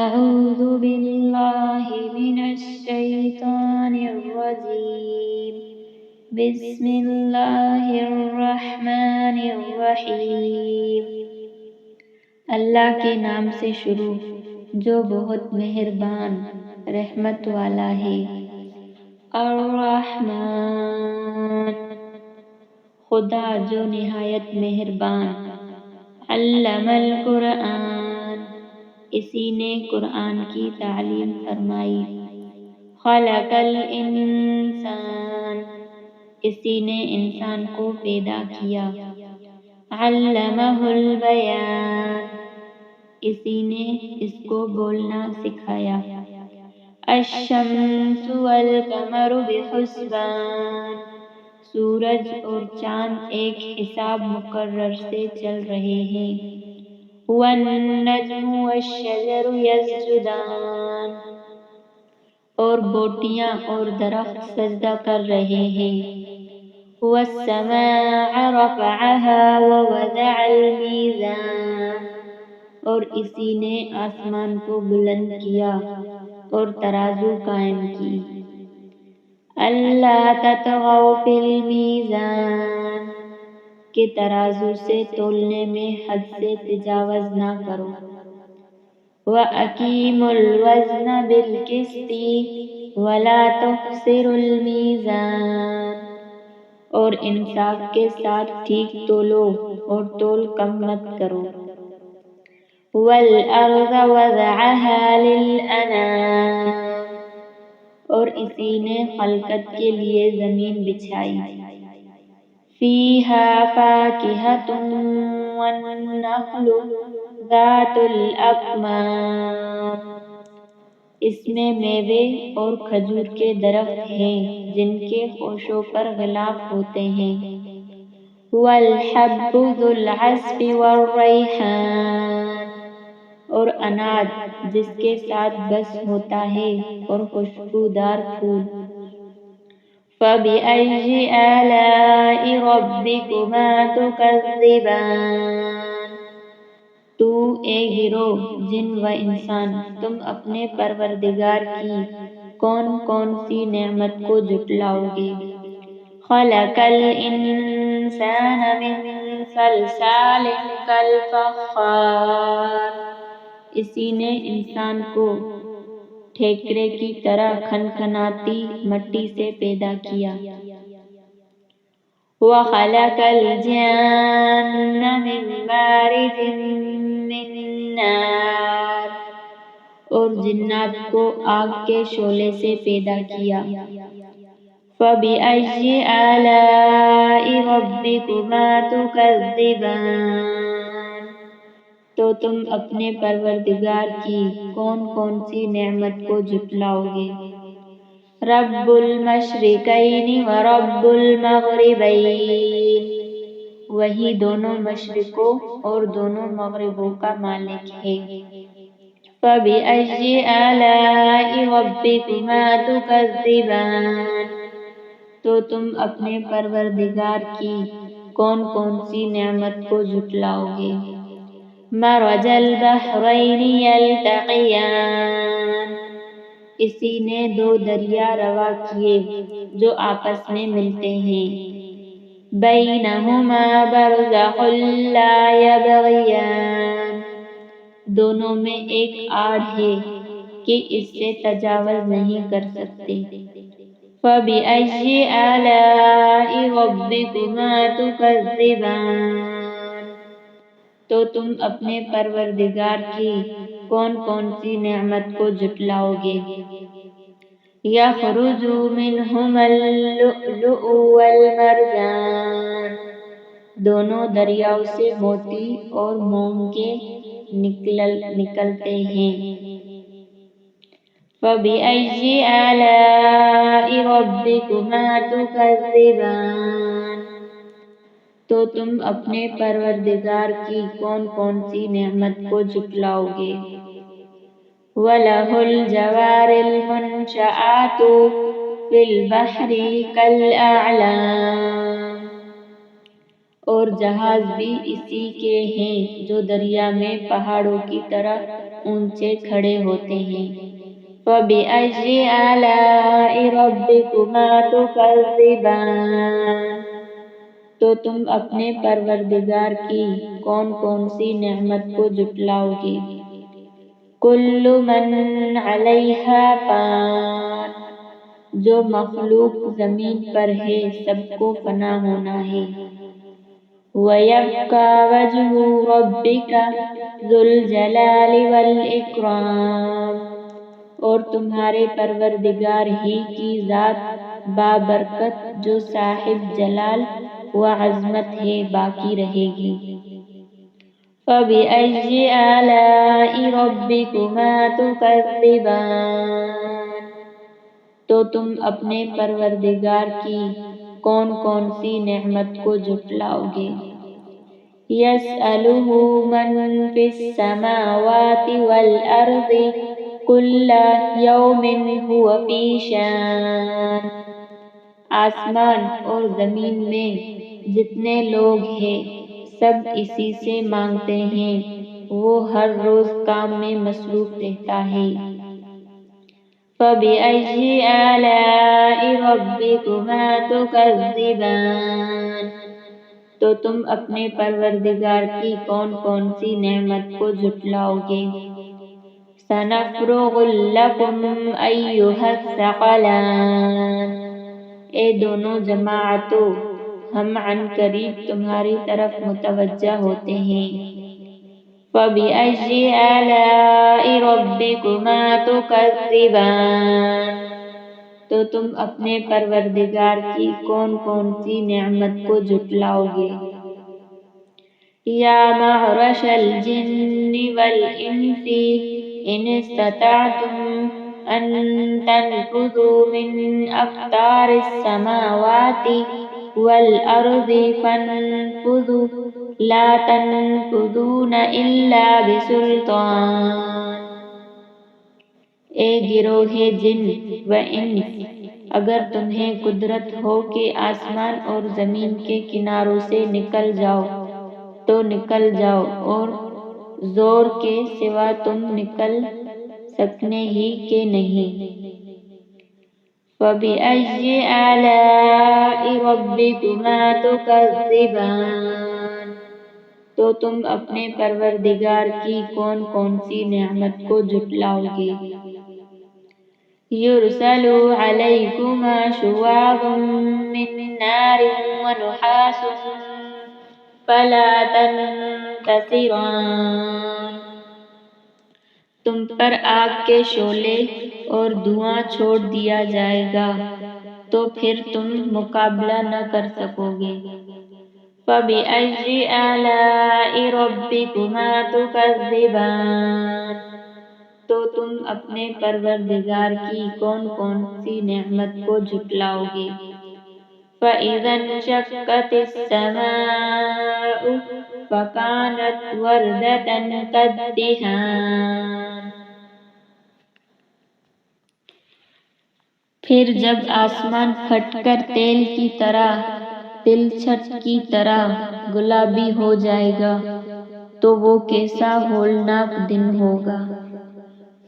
أعوذ بالله من الشيطان الرجيم بسم اللہ الرحمن الرحیم۔ اللہ کے نام سے شروع جو بہت مہربان رحمت والا ہے۔ الرحمن خدا جو نہایت مہربان۔ علم القرآن اسی نے قرآن کی تعلیم فرمائی۔ خلق الانسان اسی نے انسان کو پیدا کیا۔ علمہ البیان اسی نے اس کو بولنا سکھایا۔ الشمس والقمر بحسبان سورج اور چاند ایک حساب مقرر سے چل رہے ہیں۔ والنجم والشجر یسجدان اور بوٹیاں اور درخت سجدہ کر رہے ہیں۔ والسماء رفعها ووضع الميزان اور اسی نے آسمان کو بلند کیا اور ترازو قائم کی۔ اللہ تطغوا فی المیزان کہ ترازو سے تولنے میں حد سے تجاوز نہ کرو۔ وَأَقِیمُوا الْوَزْنَ بِالْقِسْطِ وَلَا تُخْسِرُوا الْمِیزَانَ اور انصاف کے ساتھ ٹھیک تولو اور تول کم مت کرو۔ وَالْأَرْضَ وَضَعَهَا لِلْأَنَامِ اور اسی نے خلقت کے لیے زمین بچھائی۔ فِيهَا فَاكِهَةٌ وَالنَّخْلُ ذَاتُ الْأَكْمَامِ اس میں میوے اور کھجور کے درخت ہیں جن کے خوشوں پر غلاف ہوتے ہیں۔ وَالْحَبُّ ذُو الْعَصْفِ وَالرَّيْحَانُ اور انار جس کے ساتھ بس ہوتا ہے اور خوشبودار پھول۔ فَبِأَيِّ آلَاءِ رَبِّكُمَا تُكَذِّبَانِ تو اے گروہ جن و انسان تم اپنے پروردگار کی کون کون سی نعمت کو جھٹلاؤ گے۔ خلق الانسان من صلصال کالفخار اسی نے انسان کو ٹھیکرے کی طرح کھنکھناتی مٹی سے پیدا کیا۔ وَخَلَقَ الْجَانَّ مِن مَارِجٍ مِّن نَّارٍ اور جنات کو آگ کے شعلے سے پیدا کیا۔ فَبِأَيِّ آلَاءِ رَبِّكُمَا تُكَذِّبَانِ تو تم اپنے پروردگار کی کون کون سی نعمت کو جھٹلاؤ گے۔ رب المشرقین ورب المغربین وہی دونوں مشرقوں اور دونوں مغربوں کا مالک ہے۔ فَبِأَيِّ آلَاءِ رَبِّكُمَا تُكَذِّبَانِ تو تم اپنے پروردگار کی کون کون سی نعمت کو جھٹلاؤ گے۔ مرج البحرین یلتقیان اسی نے دو دریا روا کیے جو آپس میں ملتے ہیں۔ بینہما برزخ لا یبغیان دونوں میں ایک آڑ ہے کہ اس سے تجاوز نہیں کر سکتے۔ فَبِأَيِّ آلَاءِ رَبِّكُمَا تُكَذِّبَانِ تو تم اپنے پروردگار کی کون کون سی نعمت کو جھٹلاؤ گے۔ یخرج منہما اللؤلؤ والمرجان دونوں دریاؤں سے موتی اور مونگے نکلتے ہیں۔ فَبِأَيِّ آلَاءِ رَبِّكُمَا تُكَذِّبَانِ تو تم اپنے پروردگار کی کون کون سی نعمت کو جھٹلاؤ گے۔ وَلَهُ الْجَوَارِ الْمُنشَآتُ فِي الْبَحْرِ كَالْأَعْلَامِ اور جہاز بھی اسی کے ہیں جو دریا میں پہاڑوں کی طرح اونچے کھڑے ہوتے ہیں۔ فَبِأَيِّ آلَاءِ رَبِّكُمَا تُكَذِّبَانِ تو تم اپنے پروردگار کی کون کون سی نعمت کو جھٹلاؤ گے؟ کُلُّ مَنْ عَلَيْهَا فَانٍ جو مخلوق زمین پر ہے سب کو فنا ہونا ہے۔ وَيَبْقَى وَجْهُ رَبِّكَ ذُو الْجَلَالِ وَالْإِكْرَامِ اور تمہارے پروردگار ہی کی ذات بابرکت جو صاحب جلال و عظمت ہے باقی رہے گی۔ فَبِأَيِّ آلَاءِ رَبِّكُمَا تُكَذِّبَانِ تو تم اپنے پروردگار کی کون کون سی نعمت کو جھٹلاؤ گے؟ يَسْأَلُهُ مَنْ فِي السَّمَاوَاتِ وَالْأَرْضِ كُلَّ يَوْمٍ هُوَ فِي شَأْنٍ آسمان اور زمین میں جتنے لوگ ہیں سب اسی سے مانگتے ہیں، وہ ہر روز کام میں مصروف رہتا ہے۔ فَبِأَيِّ آلَاءِ رَبِّكُمَا تُكَذِّبَانِ تو تم اپنے پروردگار کی کون کون سی نعمت کو جھٹلاؤ گے؟ سَنَفْرُغُ لَكُمْ أَيُّهَ الثَّقَلَانِ اے دونوں جماعتوں ہم عنقریب تمہاری طرف متوجہ ہوتے ہیں۔ فَبِأَيِّ آلَاءِ رَبِّكُمَا تُكَذِّبَانِ تو تم اپنے پروردگار کی کون کون سی نعمت کو جھٹلاؤ گے؟ یا معشر الجن والانس ان استطعتم ان تنفذوا من اقطار السماوات والارض فانفذوا لا تنفذون الا بسلطان اے گروہ جن و انس اگر تمہیں قدرت ہو کہ آسمان اور زمین کے کناروں سے نکل جاؤ تو نکل جاؤ اور زور کے سوا تم نکل سکنے ہی کے نہیں۔ فَبِأَيِّ آلَاءِ رَبِّكُمَا تُكَذِّبَانِ تو تم اپنے پروردگار کی کون کون سی نعمت کو جھٹلاؤ گے؟ يُرْسَلُ عَلَيْكُمَا شُوَاظٌ مِّن نَّارٍ وَنُحَاسٌ فَلَا تَنتَصِرَانِ تم پر آگ کے شعلے اور دھواں چھوڑ دیا جائے گا تو پھر تم مقابلہ نہ کر سکو گے۔ فَبِأَيِّ آلَاءِ رَبِّكُمَا تُكَذِّبَانِ تو تم اپنے پروردگار کی کون کون سی نعمت کو جھٹلاؤ گے؟ فَإِذَا انشَقَّتِ السَّمَاءُ فَكَانَتْ وَرْدَةً كَالدِّهَانِ پھر جب آسمان پھٹ کر تیل کی طرح تلچھٹ کی طرح گلابی ہو جائے گا تو وہ کیسا ہولناک دن ہوگا۔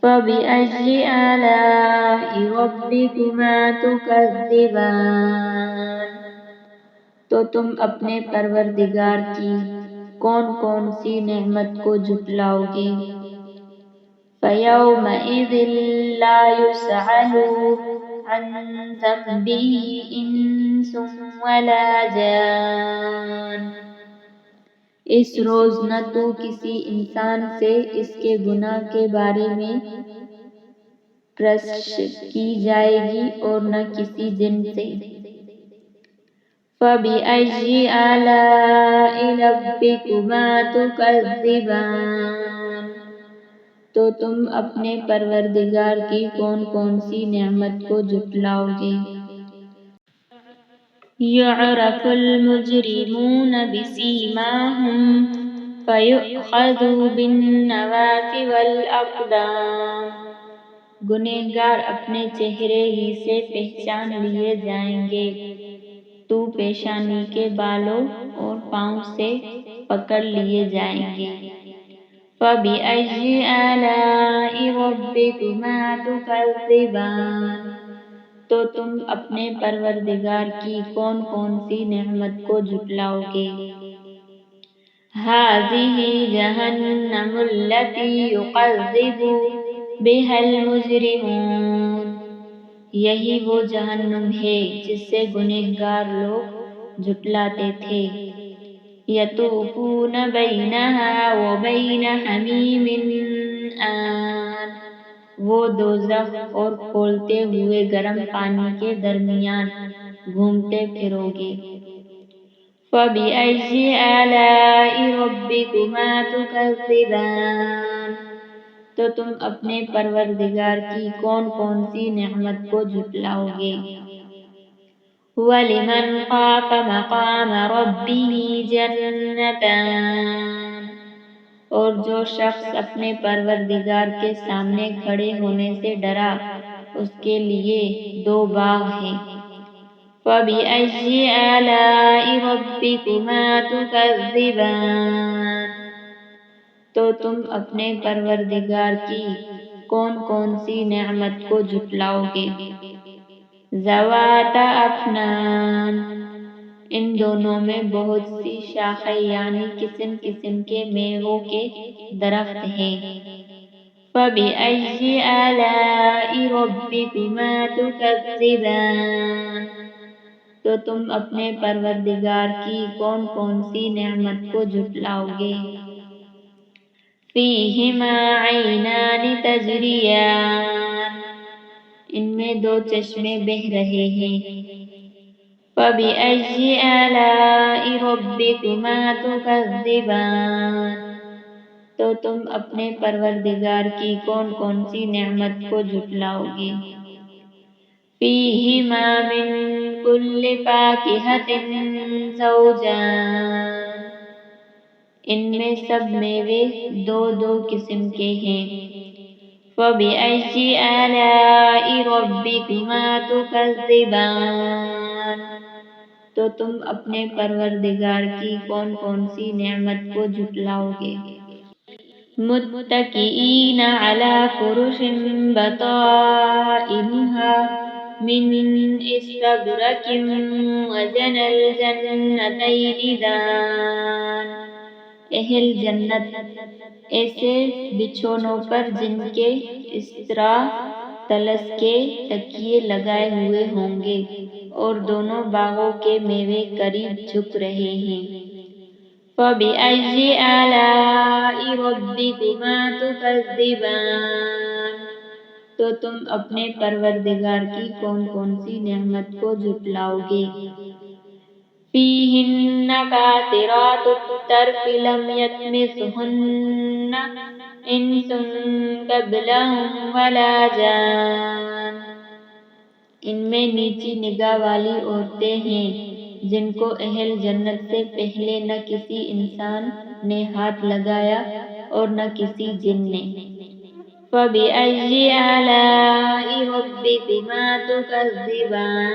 فَبِأَيِّ آلَاءِ رَبِّكُمَا تُكَذِّبَانِ تو تم اپنے پروردگار کی کون کون سی نعمت کو جھٹلاؤ گے؟ فَيَوْمَئِذٍ لَا يُسْأَلُ عَنْ ذَنبِهِ إِنسٌ وَلَا جَانٌ اس روز نہ تو کسی انسان سے اس کے گناہ کے بارے میں پرسش کی جائے گی اور نہ کسی جن سے۔ فَبِأَيِّ آلَاءِ رَبِّكُمَا تُكَذِّبَانِ تو تم اپنے پروردگار کی کون کون سی نعمت کو جھٹلاؤ گے؟ يُعْرَفُ الْمُجْرِمُونَ بِسِيمَاهُمْ فَيُؤْخَذُ بِالنَّوَاصِي وَالْأَقْدَامِ گنہگار اپنے چہرے ہی سے پہچان لیے جائیں گے تو پیشانی کے بالوں اور پاؤں سے پکڑ لیے جائیں گے۔ فَبِأَيِّ آلَاءِ رَبِّكُمَا تُكَذِّبَانِ، تو تم اپنے پروردگار کی کون کون سی نعمت کو جھٹلاؤ گے۔ هَٰذِهِ جَهَنَّمُ الَّتِي يُكَذِّبُ بِهَا الْمُجْرِمُونَ، یہی وہ جہنم ہے جس سے گنہگار لوگ جھٹلاتے تھے۔ يَطُوفُونَ بَيْنَهَا وَبَيْنَ حَمِيمٍ آنٍ، وہ دوزخ اور کھولتے ہوئے گرم پانی کے درمیان گھومتے پھرو گے۔ فَبِأَيِّ آلَاءِ رَبِّكُمَا تُكَذِّبَانِ، تو تم اپنے پروردگار کی کون کون سی نعمت کو جھٹلاؤ گے۔ وَلِمَنْ خَافَ مَقَامَ رَبِّهِ جَنَّتَانِ، اور جو شخص اپنے پروردگار کے سامنے کھڑے ہونے سے ڈرا اس کے لیے 2 باغ ہیں۔ فَبِأَيِّ آلَاءِ رَبِّكُمَا تُكَذِّبَانِ، تو تم اپنے پروردگار کی کون کون سی نعمت کو جھٹلاؤ گے۔ ذَوَاتَا أَفْنَانٍ، ان دونوں میں بہت سی شاخیں یعنی قسم قسم کے میووں کے درخت ہیں۔ فَبِأَيِّ آلَاءِ رَبِّكُمَا تُكَذِّبَانِ، تو تم اپنے پروردگار کی کون کون سی نعمت کو جھٹلاؤ گے۔ فِيهِمَا عَيْنَانِ تَجْرِيَانِ، ان میں 2 چشمے بہہ رہے ہیں۔ فَبِأَيِّ آلَاءِ رَبِّكُمَا تُكَذِّبَانِ، تو تم اپنے پروردگار کی کون کون سی نعمت کو جھٹلاؤ گے۔ فِيهِمَا مِن كُلِّ فَاكِهَةٍ زَوْجَانِ، ان میں سب میوے 2 قسم کے ہیں۔ فَبِأَيِّ آلَاءِ رَبِّكُمَا تُكَذِّبَانِ، تو تم اپنے پروردگار کی کون کون سی نعمت کو جھٹلاؤ گے۔ مُتَّكِئِينَ عَلَىٰ فُرُشٍ بَطَائِنُهَا مِنْ إِسْتَبْرَقٍ وَجَنَى الْجَنَّتَيْنِ دَانٍ، اہل جنت ایسے بچھونوں پر جن کے استرا طلس کے تکیے لگائے ہوئے ہوں گے اور دونوں باغوں کے میوے قریب جھک رہے ہیں۔ فَبِأَيِّ آلَاءِ رَبِّكُمَا تُكَذِّبَانِ، تو تم اپنے پروردگار کی کون کون سی نعمت کو جھٹلاؤ گے۔ فِيهِنَّ قَاصِرَاتُ الطَّرْفِ لَمْ يَطْمِثْهُنَّ إِنسٌ قَبْلَهُمْ وَلَا جَانٌّ، ان میں نیچی نگاہ والی عورتیں ہیں جن کو اہل جنت سے پہلے نہ کسی انسان نے ہاتھ لگایا اور نہ کسی جن نے۔ فَبِأَيِّ آلَاءِ رَبِّكُمَا تُكَذِّبَانِ،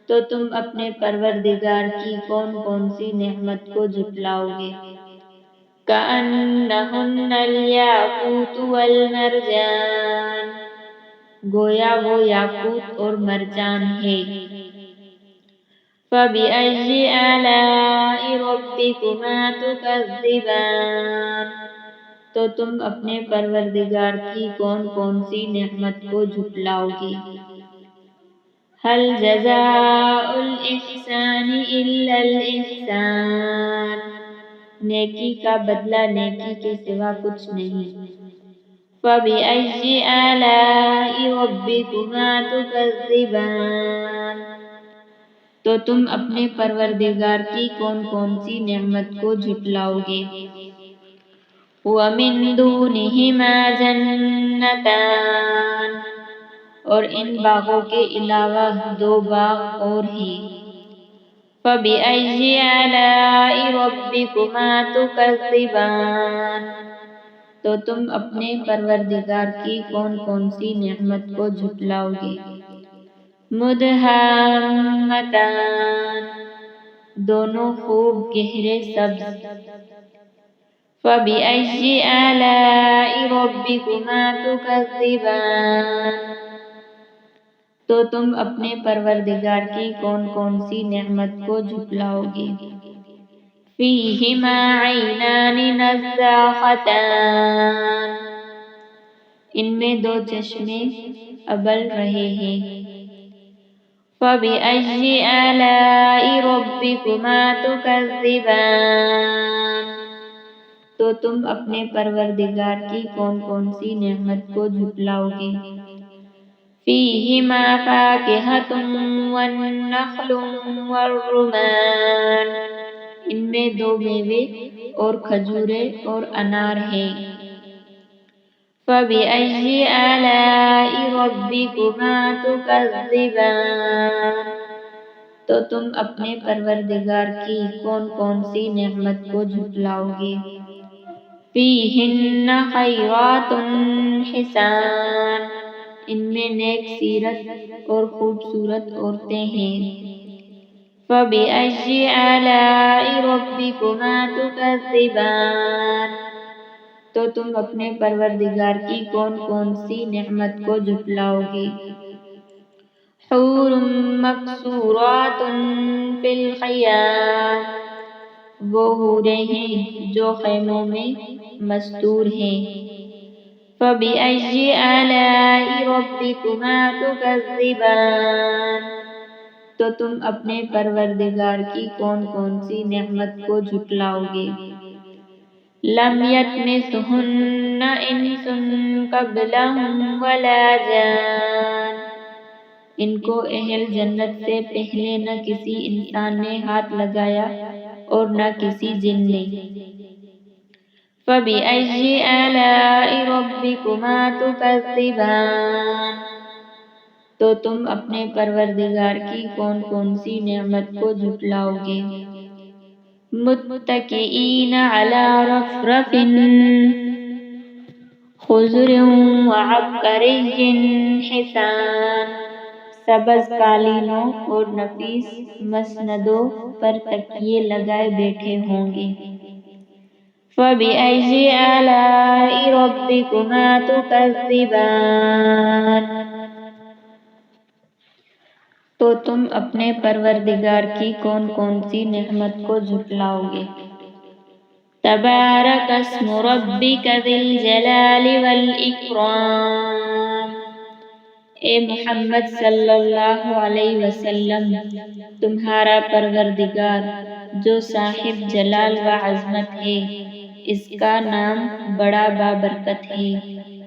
تو تم اپنے پروردگار کی کون کون سی نعمت کو جھٹلاؤ گے۔ كَأَنَّهُنَّ الْيَاقُوتُ وَالْمَرْجَانُ، گویا وہ یاقوت اور مرجان ہے۔ فَبِأَيِّ آلَاءِ رَبِّكُمَا تُكَذِّبَانِ، تو تم اپنے پروردگار کی کون کون سی نعمت کو جھٹلاؤ گے۔ هَلْ جَزَاءُ الْإِحْسَانِ إِلَّا الْإِحْسَانُ، نیکی کا بدلہ نیکی کے سوا کچھ نہیں۔ فَبِأَيِّ آلَاءِ رَبِّكُمَا تُكَذِّبَانِ، تو تم اپنے پروردگار کی کون کون سی نعمت کو جھٹلاؤ گے۔ وَمِن دُونِهِمَا جَنَّتَانِ، اور ان باغوں کے علاوہ 2 باغ اور ہیں۔ فَبِأَيِّ آلَاءِ رَبِّكُمَا تُكَذِّبَانِ، تو تم اپنے پروردگار کی کون کون سی نعمت کو جھٹلاؤ گے۔ مدہامتان دونوں خوب گہرے سبز۔ فَبِأَيِّ آلَاءِ رَبِّكُمَا تُكَذِّبَانِ تو تم اپنے پروردگار کی کون کون سی نعمت کو جھٹلاؤ گے؟ فِيهِمَا عَيْنَانِ نَضَّاخَتَانِ ان میں دو چشمے ابل رہے ہیں۔ فَبِأَيِّ آلَاءِ رَبِّكُمَا تُكَذِّبَانِ تو تم اپنے پروردگار کی کون کون سی نعمت کو جھٹلاؤ گے؟ فِيهِمَا فَاكِهَةٌ وَالنَّخْلُ وَالرُّمَّانُ ان میں دو میوے اور کھجوریں اور انار ہیں۔ فَبِأَيِّ آلَاءِ رَبِّكُمَا تُكَذِّبَانِ تو تم اپنے پروردگار کی کون کون سی نعمت کو جھٹلاؤ گے؟ فِيهِنَّ خَيْرَاتٌ حِسَانٌ ان میں نیک سیرت اور خوبصورت عورتیں ہیں۔ فَبِأَيِّ آلَاءِ رَبِّكُمَا تُكَذِّبَانِ تو تم اپنے پروردگار کی کون کون سی نعمت کو جھٹلاؤ گے؟ حور مقصورات فی الخیام وہ حوریں ہیں جو خیموں میں مستور ہیں۔ فَبِأَيِّ آلَاءِ رَبِّكُمَا تُكَذِّبَانِ تو تم اپنے پروردگار کی کون کون سی نعمت کو جھٹلاؤ گے؟ لَمْ يَطْمِثْهُنَّ إِنسٌ قَبْلَهُمْ وَلَا جَانٌ ان کو اہل جنت سے پہلے نہ کسی انسان نے ہاتھ لگایا اور نہ کسی جن نے۔ فَبِأَيِّ آلَاءِ رَبِّكُمَا تُكَذِّبَانِ تو تم اپنے پروردگار کی کون کون سی نعمت کو جھٹلاؤ گے؟ مُتَّكِئِينَ عَلَى رَفْرَفٍ خُضْرٍ وَعَبْقَرِيٍّ حِسَانٍ سبز قالینوں اور نفیس مسندوں پر تکیے لگائے بیٹھے ہوں گے۔ فَبِأَيِّ آلَاءِ رَبِّكُمَا تُكَذِّبَانِ تو تم اپنے پروردگار کی کون کون سی نعمت کو جھٹلاؤ گے؟ تبارک اسم ربک ذی الجلال والاکرام اے محمد صلی اللہ علیہ وسلم تمہارا پروردگار جو صاحب جلال و عظمت ہے اس کا نام بڑا بابرکت ہے۔